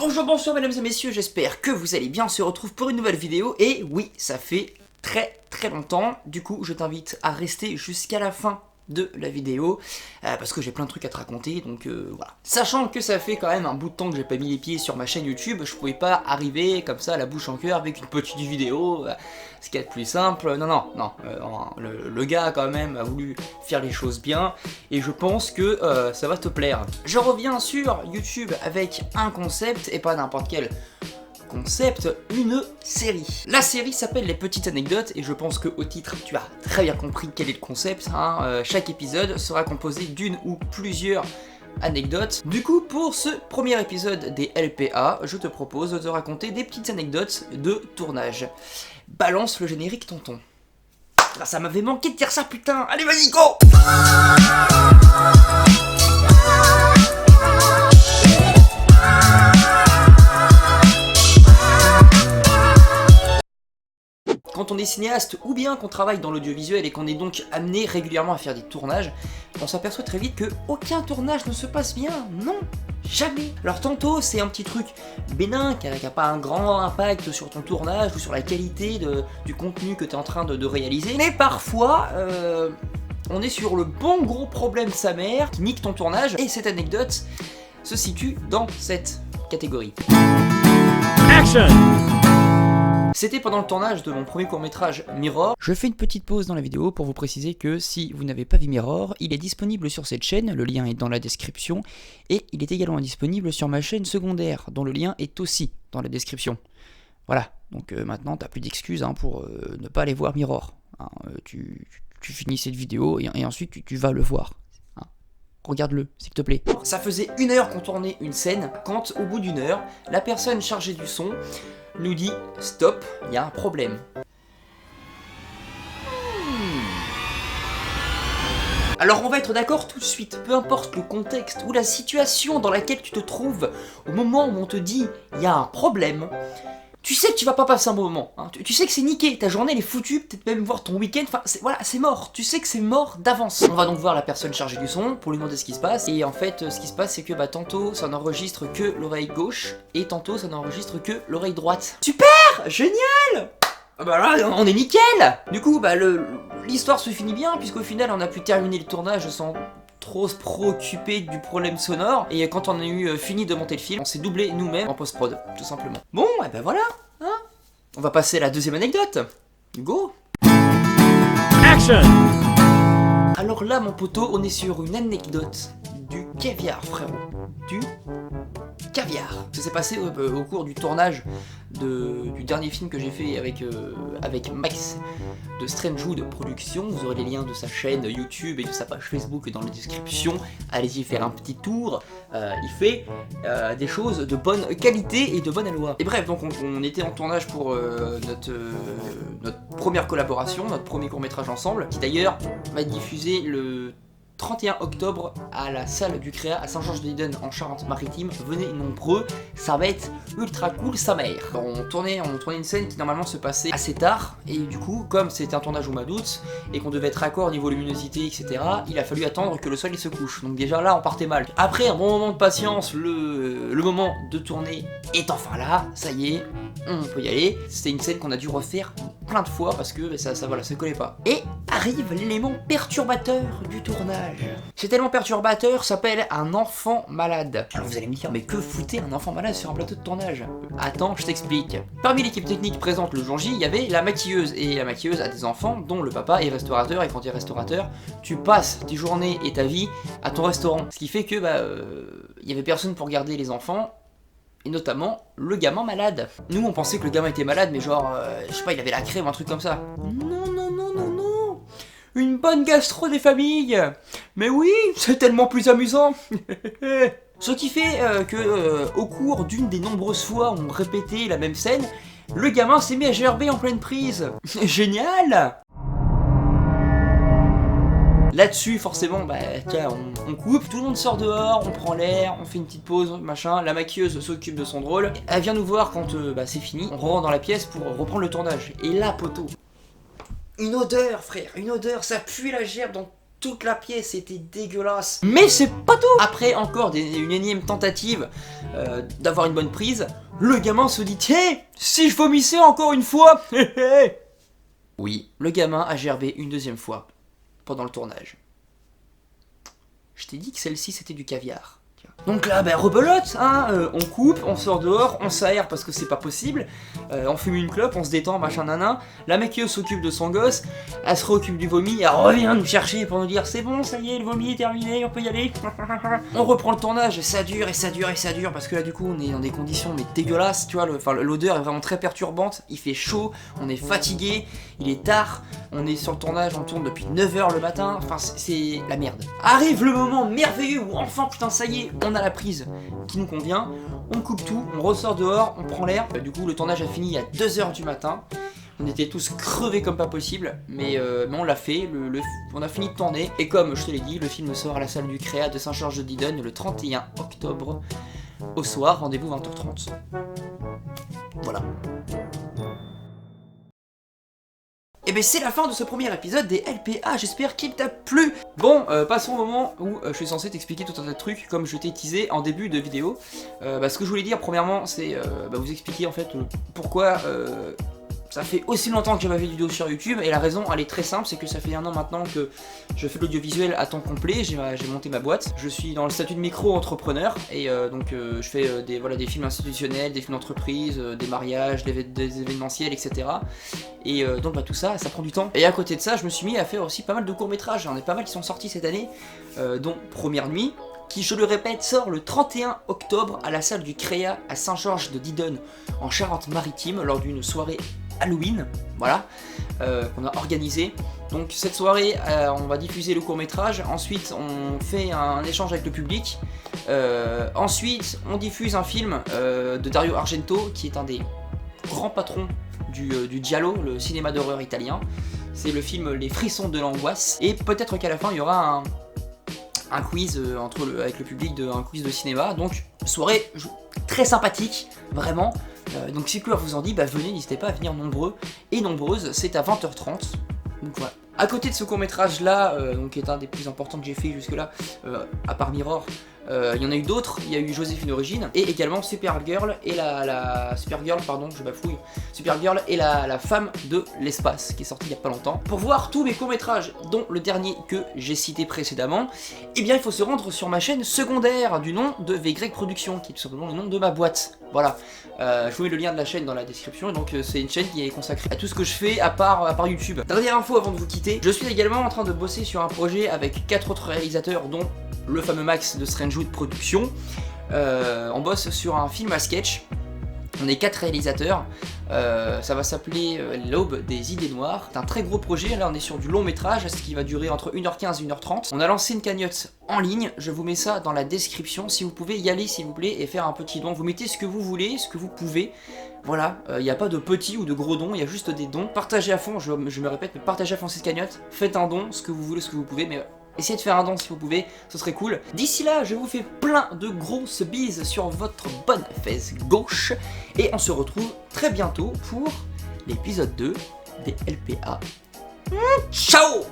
Bonjour, bonsoir mesdames et messieurs, j'espère que vous allez bien, on se retrouve pour une nouvelle vidéo. Et oui, ça fait très longtemps, du coup je t'invite à rester jusqu'à la fin de la vidéo, parce que j'ai plein de trucs à te raconter, donc voilà. Sachant que ça fait quand même un bout de temps que j'ai pas mis les pieds sur ma chaîne YouTube, je pouvais pas arriver comme ça à la bouche en cœur avec une petite vidéo, ce qui est plus simple. Non, le gars quand même a voulu faire les choses bien, et je pense que ça va te plaire. Je reviens sur YouTube avec un concept, et pas n'importe quel concept, une série. La série s'appelle Les Petites Anecdotes et je pense que au titre tu as très bien compris quel est le concept, hein. Chaque épisode sera composé d'une ou plusieurs anecdotes. Du coup pour ce premier épisode des LPA, je te propose de te raconter des petites anecdotes de tournage. Balance le générique tonton. Ah, ça m'avait manqué de dire ça putain. Allez vas-y go. Quand on est cinéaste ou bien qu'on travaille dans l'audiovisuel et qu'on est donc amené régulièrement à faire des tournages, on s'aperçoit très vite que aucun tournage ne se passe bien, non, jamais. Alors tantôt c'est un petit truc bénin qui n'a pas un grand impact sur ton tournage ou sur la qualité du contenu que tu es en train de réaliser, mais parfois on est sur le bon gros problème sa mère qui nique ton tournage, et cette anecdote se situe dans cette catégorie. Action! C'était pendant le tournage de mon premier court-métrage Mirror. Je fais une petite pause dans la vidéo pour vous préciser que si vous n'avez pas vu Mirror, il est disponible sur cette chaîne, le lien est dans la description, et il est également disponible sur ma chaîne secondaire, dont le lien est aussi dans la description. Voilà, donc maintenant t'as plus d'excuses pour ne pas aller voir Mirror. Tu finis cette vidéo et ensuite tu vas le voir. Regarde-le, s'il te plaît. Ça faisait 1 heure qu'on tournait une scène, quand au bout d'1 heure, la personne chargée du son nous dit stop, il y a un problème. Alors on va être d'accord tout de suite, peu importe le contexte ou la situation dans laquelle tu te trouves, au moment où on te dit il y a un problème, tu sais que tu vas pas passer un bon moment, hein. Tu sais que c'est niqué, ta journée elle est foutue, peut-être même voir ton week-end, enfin voilà, c'est mort, tu sais que c'est mort d'avance. On va donc voir la personne chargée du son pour lui demander ce qui se passe, et en fait ce qui se passe c'est que tantôt ça n'enregistre que l'oreille gauche, et tantôt ça n'enregistre que l'oreille droite. Super, génial. Bah là on est nickel. Du coup l'histoire se finit bien, puisqu'au final on a pu terminer le tournage sans trop se préoccuper du problème sonore, et quand on a eu fini de monter le film, on s'est doublé nous-mêmes en post-prod, tout simplement. Bon, et ben voilà, hein. On va passer à la deuxième anecdote. Go. Action. Alors là, mon poteau, on est sur une anecdote du caviar, frérot. Du caviar. Ça s'est passé au cours du tournage du dernier film que j'ai fait avec Max de Strangewood Productions. Vous aurez les liens de sa chaîne YouTube et de sa page Facebook dans la description. Allez-y faire un petit tour. Il fait des choses de bonne qualité et de bonne alloi. Et bref, donc on était en tournage pour notre première collaboration, notre premier court-métrage ensemble, qui d'ailleurs va être diffusé le 31 octobre à la salle du Créa à Saint-Georges-de-Liden en Charente-Maritime. Venez nombreux, ça va être ultra cool sa mère. On tournait une scène qui normalement se passait assez tard, et du coup comme c'était un tournage au mois d'août et qu'on devait être raccord au niveau luminosité etc, il a fallu attendre que le soleil se couche, donc déjà là on partait mal. Après un bon moment de patience, le moment de tourner est enfin là, ça y est, on peut y aller. C'était une scène qu'on a dû refaire plein de fois parce que ça collait pas. Et arrive l'élément perturbateur du tournage. Cet élément perturbateur s'appelle un enfant malade. Alors vous allez me dire, mais que foutait un enfant malade sur un plateau de tournage? Attends, je t'explique. Parmi l'équipe technique présente le jour J, il y avait la maquilleuse, et la maquilleuse a des enfants dont le papa est restaurateur, et quand tu es restaurateur, tu passes tes journées et ta vie à ton restaurant. Ce qui fait que il y avait personne pour garder les enfants, et notamment le gamin malade. Nous on pensait que le gamin était malade, mais genre, je sais pas, il avait la crème, un truc comme ça. Non, une bonne gastro des familles. Mais oui, c'est tellement plus amusant. Ce qui fait que au cours d'une des nombreuses fois où on répétait la même scène, le gamin s'est mis à gerber en pleine prise. Génial. Là-dessus, forcément, tiens, on coupe, tout le monde sort dehors, on prend l'air, on fait une petite pause, machin. La maquilleuse s'occupe de son rôle. Elle vient nous voir quand c'est fini. On rentre dans la pièce pour reprendre le tournage. Et là, poteau, une odeur, frère, une odeur, ça pue la gerbe dans toute la pièce était dégueulasse. Mais c'est pas tout. Après encore une énième tentative d'avoir une bonne prise, le gamin se dit tiens, si je vomissais encore une fois. Oui, le gamin a gerbé une deuxième fois pendant le tournage. Je t'ai dit que celle-ci c'était du caviar. Donc là, rebelote, hein, on coupe, on sort dehors, on s'aère parce que c'est pas possible, on fume une clope, on se détend, machin nanan. La maquilleuse s'occupe de son gosse, elle se réoccupe du vomi, elle revient nous chercher pour nous dire c'est bon, ça y est, le vomi est terminé, on peut y aller. On reprend le tournage et ça dure et ça dure et ça dure parce que là du coup on est dans des conditions mais dégueulasses, tu vois, l'odeur est vraiment très perturbante, il fait chaud, on est fatigué, il est tard, on est sur le tournage, on tourne depuis 9h le matin, enfin c'est la merde. Arrive le moment merveilleux où enfin putain ça y est, on a la prise qui nous convient, on coupe tout, on ressort dehors, on prend l'air. Du coup le tournage a fini à 2h du matin. On était tous crevés comme pas possible, mais on l'a fait, on a fini de tourner. Et comme je te l'ai dit, le film sort à la salle du Créa de Saint-Georges-de-Didonne le 31 octobre au soir, rendez-vous 20h30. Voilà. Et ben c'est la fin de ce premier épisode des LPA, j'espère qu'il t'a plu. Bon, passons au moment où je suis censé t'expliquer tout un tas de trucs comme je t'ai teasé en début de vidéo. Ce que je voulais dire premièrement c'est vous expliquer en fait pourquoi ça fait aussi longtemps que j'ai pas fait de vidéo sur YouTube, et la raison elle est très simple, c'est que ça fait 1 an maintenant que je fais de l'audiovisuel à temps complet, j'ai monté ma boîte, je suis dans le statut de micro-entrepreneur, et je fais des films institutionnels, des films d'entreprise, des mariages, des événementiels, etc. Et donc tout ça, ça prend du temps. Et à côté de ça, je me suis mis à faire aussi pas mal de courts-métrages, il y en a pas mal qui sont sortis cette année, dont Première Nuit, qui, je le répète, sort le 31 octobre à la salle du Créa à Saint-Georges-de-Didonne, en Charente-Maritime, lors d'une soirée Halloween, voilà, qu'on a organisé. Donc cette soirée, on va diffuser le court-métrage, ensuite on fait un échange avec le public, ensuite on diffuse un film de Dario Argento, qui est un des grands patrons du giallo, le cinéma d'horreur italien. C'est le film Les Frissons de l'Angoisse, et peut-être qu'à la fin il y aura un quiz avec le public, un quiz de cinéma. Donc soirée très sympathique, vraiment. Donc si le cœur vous en dit, venez, n'hésitez pas à venir nombreux et nombreuses, c'est à 20h30. Donc voilà. À côté de ce court métrage là, qui est un des plus importants que j'ai fait jusque là, à part Mirror, il y en a eu d'autres. Il y a eu Joséphine Origine, et également Supergirl et Supergirl et la femme de l'espace, qui est sortie il y a pas longtemps. Pour voir tous mes courts métrages, dont le dernier que j'ai cité précédemment, eh bien il faut se rendre sur ma chaîne secondaire du nom de VY Productions, qui est tout simplement le nom de ma boîte. Voilà. Je vous mets le lien de la chaîne dans la description, et donc c'est une chaîne qui est consacrée à tout ce que je fais à part YouTube. Dernière info avant de vous quitter, je suis également en train de bosser sur un projet avec 4 autres réalisateurs, dont le fameux Max de Strangewood Productions. On bosse sur un film à sketch. On est 4 réalisateurs, ça va s'appeler L'Aube des idées noires. C'est un très gros projet, là on est sur du long métrage, ce qui va durer entre 1h15 et 1h30. On a lancé une cagnotte en ligne, je vous mets ça dans la description, si vous pouvez y aller s'il vous plaît et faire un petit don. Vous mettez ce que vous voulez, ce que vous pouvez, voilà, il n'y a pas de petits ou de gros dons, il y a juste des dons. Partagez à fond, je me répète, mais partagez à fond cette cagnotte, faites un don, ce que vous voulez, ce que vous pouvez, mais essayez de faire un don si vous pouvez, ce serait cool. D'ici là, je vous fais plein de grosses bises sur votre bonne fesse gauche. Et on se retrouve très bientôt pour l'épisode 2 des LPA. Ciao!